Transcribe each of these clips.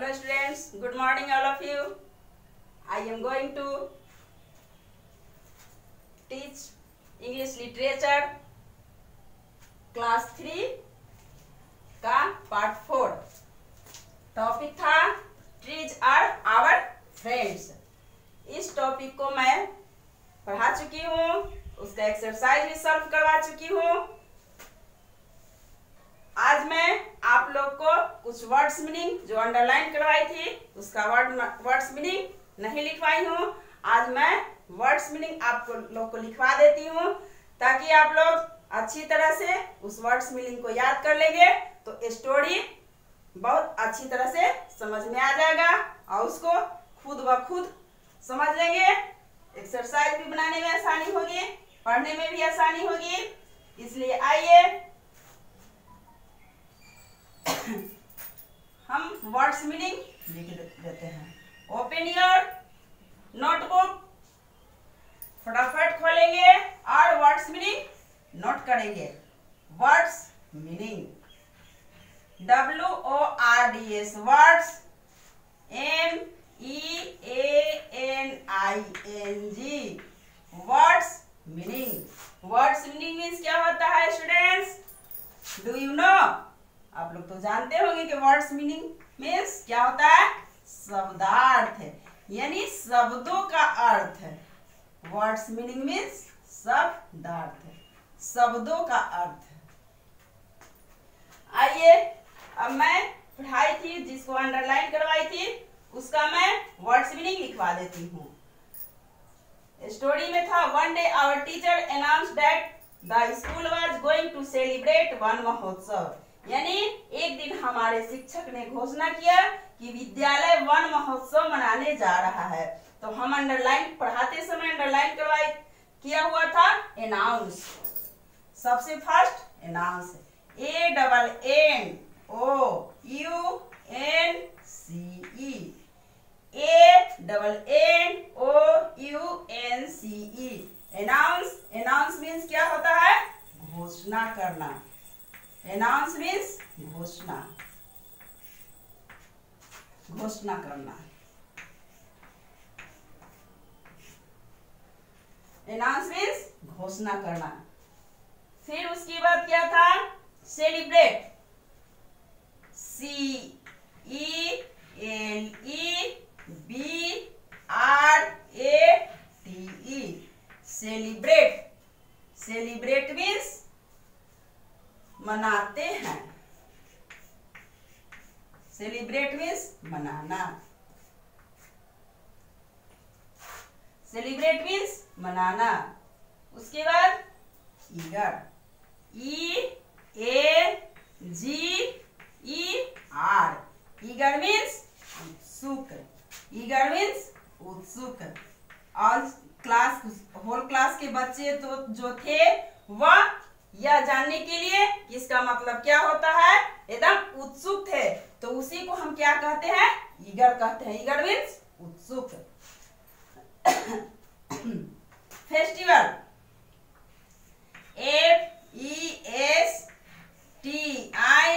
Hello students, good morning all of you. I am going to teach English literature class 3 का part 4। Topic था trees are our friends. इस topic को मैं पढ़ा चुकी हूँ, उसका एक्सरसाइज भी सॉल्व करवा चुकी हूँ। आज मैं आप लोग को कुछ वर्ड्स मीनिंग जो अंडरलाइन करवाई थी उसका वर्ड्स मीनिंग नहीं लिखवाई हूँ। आज मैं वर्ड्स मीनिंग आप लोग को लिखवा देती हूँ ताकि आप लोग अच्छी तरह से उस वर्ड्स मीनिंग को याद कर लेंगे तो स्टोरी बहुत अच्छी तरह से समझ में आ जाएगा और उसको खुद ब खुद समझ लेंगे। एक्सरसाइज भी बनाने में आसानी होगी, पढ़ने में भी आसानी होगी। इसलिए आइए हम वर्ड्स मीनिंग लिख देते हैं। ओपन योर नोटबुक, फटाफट खोलेंगे और वर्ड्स मीनिंग नोट करेंगे। Words meaning WORDS words MEANING words meaning. Words meaning means क्या होता है स्टूडेंट्स? Do you know? आप लोग तो जानते होंगे कि वर्ड्स मीनिंग मीन्स क्या होता है? शब्दार्थ, यानी शब्दों का अर्थ। वर्ड्स मीनिंग मीन्स शब्दार्थ, शब्दों का अर्थ। आइए अब मैं पढ़ाई थी जिसको अंडरलाइन करवाई थी उसका मैं वर्ड्स मीनिंग लिखवा देती हूँ। स्टोरी में था one day our teacher announced that the school was going to celebrate Van Mahotsav, यानी एक दिन हमारे शिक्षक ने घोषणा किया कि विद्यालय वन महोत्सव मनाने जा रहा है। तो हम अंडरलाइन पढ़ाते समय अंडरलाइन करवाई किया हुआ था अनाउंस। सबसे first announce ANNOUNCE announce. Announce means क्या होता है? घोषणा करना। अनाउंस मीन्स घोषणा, घोषणा करना। अनाउंस मीन्स घोषणा करना। फिर उसके बाद क्या था? Celebrate, CELEBRATE। Celebrate, celebrate means मनाते हैं। सेलिब्रेट मीन्स मनाना। सेलिब्रेट मीन्स मनाना। उसके बाद ईगर, EAGER। ईगर मीन्स उत्सुक, ईगर मीन्स उत्सुक। और क्लास होल क्लास के बच्चे तो जो थे वह यह जानने के लिए कि इसका मतलब क्या होता है एकदम उत्सुक थे, तो उसी को हम क्या कहते हैं? ईगर कहते हैं। ईगर मीन्स उत्सुक। Festival, FESTIVAL।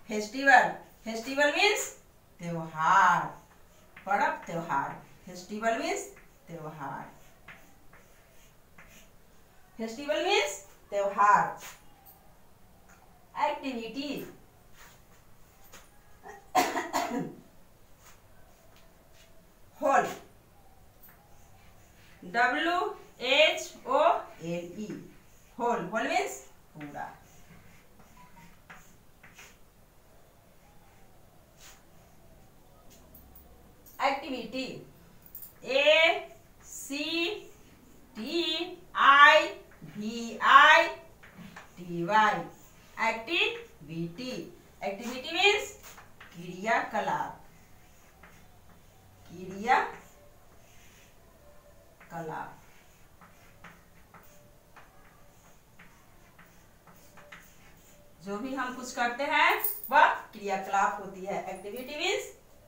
Festival, festival means त्योहार, पर्व, त्योहार। फेस्टिवल मीन्स त्योहार, फेस्टिवल मीन्स त्योहार। Activity, whole, WHOLE। Whole, whole means पूरा। Activity, ACTIVITY। Activity, activity means क्रियाकलाप, क्रियाकलाप। जो भी हम कुछ करते हैं वह क्रियाकलाप होती है। एक्टिविटी मीन्स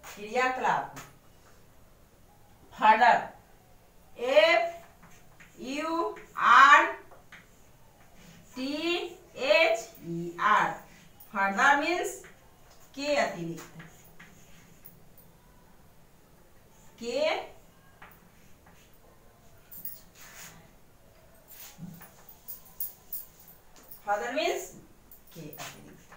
क्रियाकलाप। Further, FURTHER। फर्दर मीन्स के अतिरिक्त। फादर मीन्स के अतिरिक्त।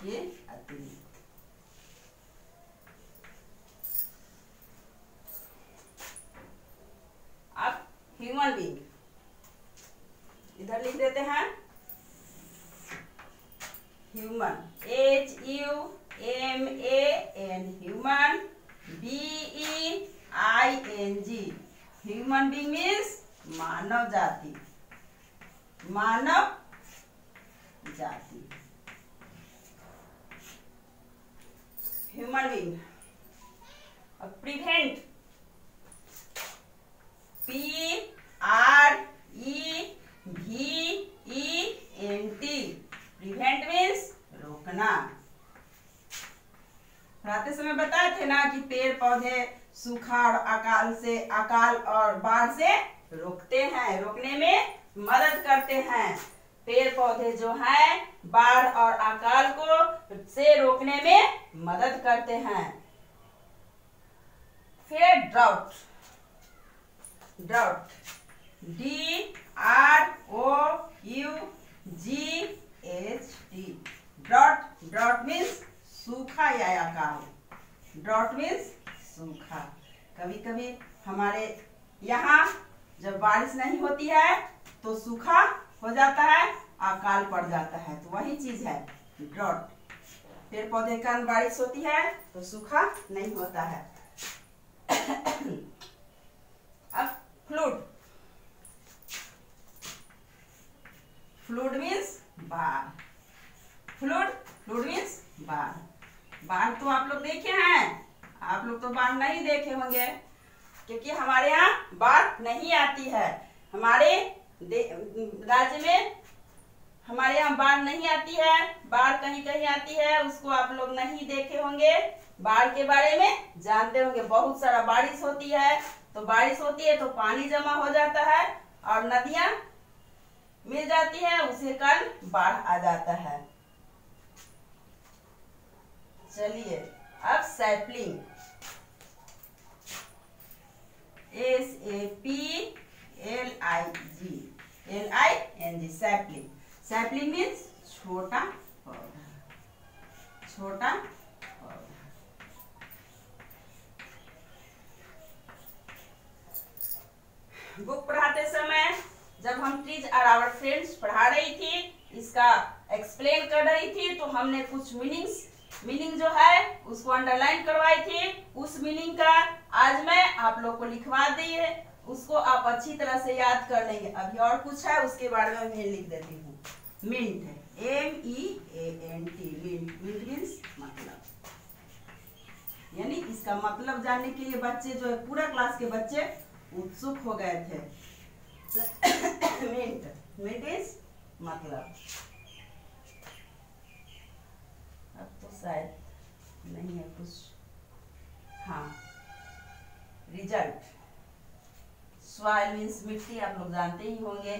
के अतिरिक्त। अब ह्यूमन बीइंग इधर लिख देते हैं, human HUMAN, human BEING, human being means मानव जाति, मानव जाति। Human being. अब प्रिवेंट PREVENT, प्रिवेंट मीन्स रोकना। पढ़ाते समय बताए थे ना कि पेड़ पौधे सूखा और अकाल और बाढ़ से रोकते हैं, रोकने में मदद करते हैं। पेड़ पौधे जो हैं बाढ़ और अकाल को से रोकने में मदद करते हैं। फिर drought, drought DROUGHT, drought, drought means सूखा या अकाल। ड्राउट मीन्स सूखा। कभी कभी हमारे यहाँ जब बारिश नहीं होती है तो सूखा हो जाता है, अकाल पड़ जाता है, तो वही चीज है ड्राउट। पेड़ पौधे के कारण बारिश होती है तो सूखा नहीं होता है। अब फ्लूड, फ्लूड मीन्स बाढ़, फ्लूड मीन्स बाढ़। बाढ़ तो आप लोग देखे हैं, आप लोग तो बाढ़ नहीं देखे होंगे क्योंकि हमारे यहाँ बाढ़ नहीं आती है। हमारे राज्य में हमारे यहाँ बाढ़ नहीं आती है, बाढ़ कहीं कहीं आती है, उसको आप लोग नहीं देखे होंगे। बाढ़ के बारे में जानते होंगे, बहुत सारा बारिश होती है, तो बारिश होती है तो पानी जमा हो जाता है और नदियां मिल जाती है, उसी कारण बाढ़ आ जाता है। चलिए अब sapling, SAPLING, sapling. Sapling means छोटा पौधा, छोटा पौधा। बुक पढ़ाते समय जब हम ट्रीज आर आवर फ्रेंड्स पढ़ा रही थी, इसका एक्सप्लेन कर रही थी, तो हमने कुछ मीनिंग जो है उसको अंडरलाइन करवाई थी। उस मीनिंग का आज मैं आप लोग को लिखवा दी है, उसको आप अच्छी तरह से याद कर लेंगे। अभी और कुछ है उसके बारे में मैं लिख देती हूँ। मिंट है MEANT, मिंट मीन्स मतलब, यानी इसका मतलब जानने के लिए बच्चे जो है पूरा क्लास के बच्चे उत्सुक हो गए थे। मिंट इज मतलब। अब तो शायद नहीं है कुछ, हाँ रिजल्ट। सॉइल मीन्स मिट्टी, आप लोग जानते ही होंगे।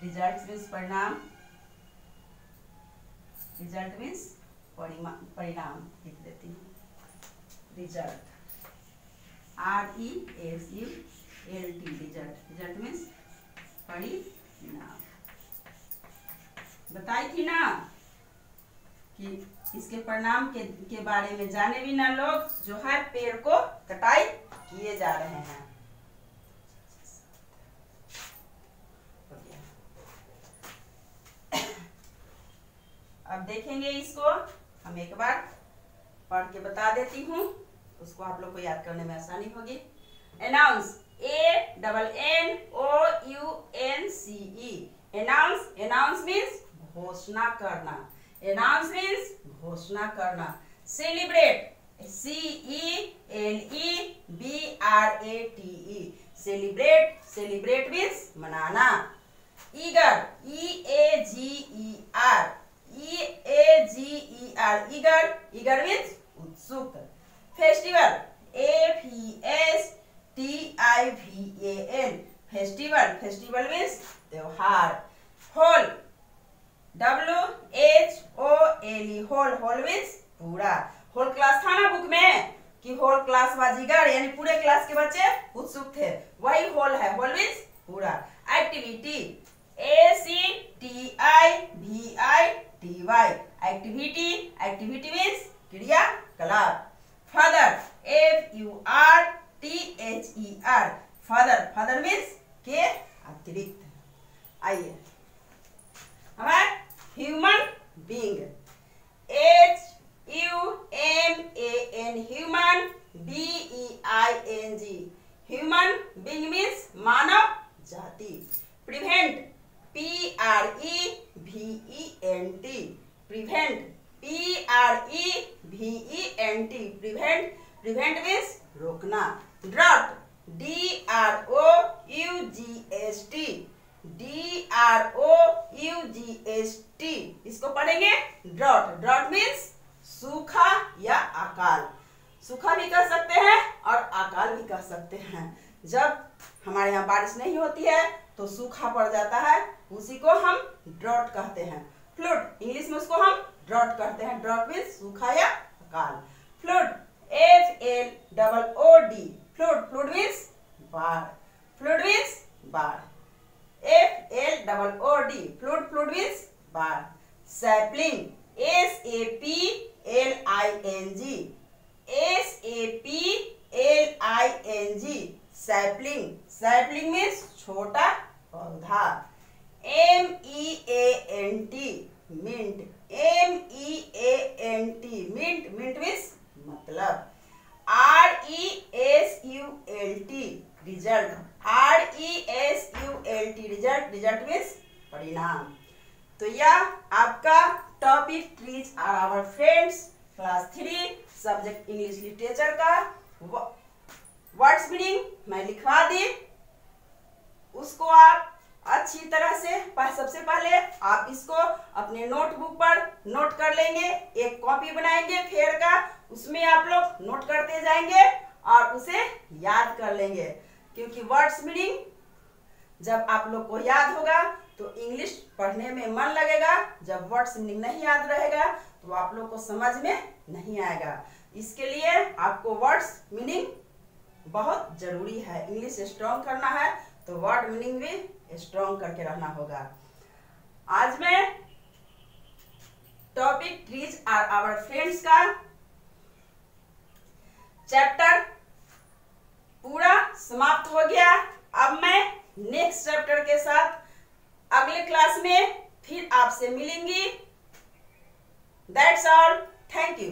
रिजल्ट मीन्स परिणाम, रिजल्ट मीन्स परिणाम, लिख देती हूँ रिजल्ट, RESULT, रिजल्ट मीन्स परिणाम। बताई थी ना कि इसके परिणाम के बारे में जाने बिना लोग जो है पेड़ को कटाई किए जा रहे हैं। अब देखेंगे इसको, हम एक बार पढ़ के बता देती हूँ, उसको आप लोग को याद करने में आसानी होगी। अनाउंस, ANNOUNCE, अनाउंस मीन्स घोषणा करना, अनाउंस मीन्स घोषणा करना। सेलिब्रेट, CELEBRATE, सेलिब्रेट मीन्स मनाना। ईगर, ईगर मीन्स उत्सुक। फेस्टिवल, FESTIVAL, फेस्टिवल मीन्स त्योहार। होल, WHOLE, होल मीन्स पूरा। होल क्लास था ना बुक में, कि होल क्लास बाजीगर, यानी पूरे क्लास के बच्चे उत्सुक थे, वही होल है, होल मीन्स पूरा। Activity, ACTIVITY, activity, activity means क्रियाकलाप। Father, FURTHER, father, father means के अतिरिक्त। आइए हमारे human being, HUMAN, human, BEING, human being means मानव जाति। Prevent, PREVENT, prevent, PREVENT, prevent, prevent means रोकना। ड्रॉट, DROUGST, DROUGST, इसको पढ़ेंगे ड्रॉट। ड्रॉट मीन्स सूखा या अकाल, सूखा भी कह सकते हैं और अकाल भी कह सकते हैं। जब हमारे यहाँ बारिश नहीं होती है तो सूखा पड़ जाता है, उसी को हम ड्रॉट कहते हैं। फ्लड, इंग्लिश में उसको हम ड्रॉट कहते हैं। ड्रॉट मीन्स सूखा या अकाल। Flood, FLOOD, flood, flood means बाढ़, फ्लड मीन्स बाढ़, FLOOD, फ्लड, फ्लड मीन्स बाढ़। Sapling, SAPLING, sapling, sapling means छोटा पौधा। MEANT, meant, MEANT, meant, meant means मतलब। RESULT, result, RESULT, result, result means परिणाम। तो यह आपका topic trees are our friends class 3 subject English literature का वर्ड्स मीनिंग मैं लिखवा दी, उसको आप अच्छी तरह से सबसे पहले आप इसको अपने नोटबुक पर नोट कर लेंगे, एक कॉपी बनाएंगे फेयर का, उसमें आप लोग नोट करते जाएंगे और उसे याद कर लेंगे, क्योंकि वर्ड्स मीनिंग जब आप लोग को याद होगा तो इंग्लिश पढ़ने में मन लगेगा। जब वर्ड्स मीनिंग नहीं याद रहेगा तो आप लोग को समझ में नहीं आएगा। इसके लिए आपको वर्ड्स मीनिंग बहुत जरूरी है। इंग्लिश स्ट्रॉन्ग करना है तो वर्ड मीनिंग भी स्ट्रॉन्ग करके रहना होगा। आज मैं topic trees are our friends का चैप्टर पूरा समाप्त हो गया। अब मैं नेक्स्ट चैप्टर के साथ अगले क्लास में फिर आपसे मिलेंगी। That's all, thank you.